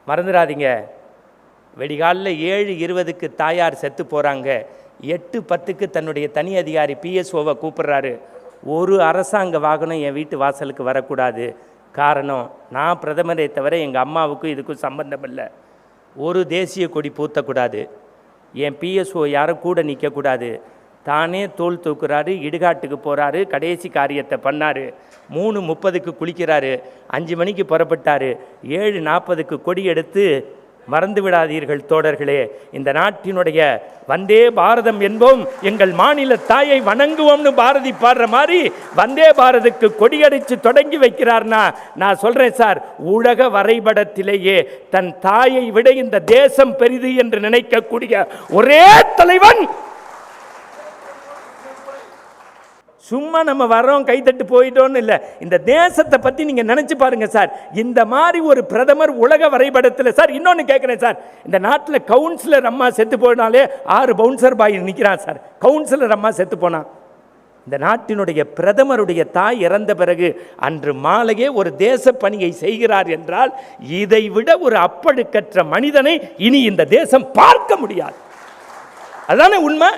மறந்துடாதீங்க. வெடிகாலில் 7:20க்கு தாயார் செத்து போகிறாங்க. 8:10க்கு தன்னுடைய தனி அதிகாரி PSOவை கூப்பிட்றாரு. ஒரு அரசாங்க வாகனம் என் வீட்டு வாசலுக்கு வரக்கூடாது. காரணம், நான் பிரதமரை தவிர எங்கள் அம்மாவுக்கும் இதுக்கும் சம்பந்தம் இல்லை. ஒரு தேசிய கொடி பூத்தக்கூடாது. என் PSO யாரும் கூட நிற்கக்கூடாது. தானே தோல் தூக்குறாரு, இடுகாட்டுக்கு போகிறாரு, கடைசி காரியத்தை பண்ணார். 3:30க்கு குளிக்கிறாரு, 5 மணிக்கு புறப்பட்டார். 7:40க்கு கொடி எடுத்து, மறந்து விடாதீர்கள் தோழர்களே, இந்த நாட்டினுடைய வந்தே பாரதம் என்போம், எங்கள் மாநில தாயை வணங்குவோம்னு பாரதி பாடுற மாதிரி வந்தே பாரதுக்கு கொடியடிச்சு தொடங்கி வைக்கிறார்னா, நான் சொல்றேன் சார், உலக வரைபடத்திலேயே தன் தாயை விட இந்த தேசம் பெரிது என்று நினைக்கக்கூடிய ஒரே தலைவன். சும்மா நம்ம வரோம் கைத்தட்டு போயிட்டோன்னு இல்லை, இந்த தேசத்தை பற்றி நீங்கள் நினச்சி பாருங்க சார். இந்த மாதிரி ஒரு பிரதமர் உலக வரைபடத்தில் சார். இன்னொன்று கேட்குறேன் சார், இந்த நாட்டில் கவுன்சிலர் அம்மா செத்து போனாலே 6 பவுன்சர் பாய் நிற்கிறான் சார். கவுன்சிலர் அம்மா செத்து போனா, இந்த நாட்டினுடைய பிரதமருடைய தாய் இறந்த பிறகு அன்று மாலையே ஒரு தேச பணியை செய்கிறார் என்றால், இதை விட ஒரு அப்பழுக்கற்ற மனிதனை இனி இந்த தேசம் பார்க்க முடியாது. அதானே உண்மை.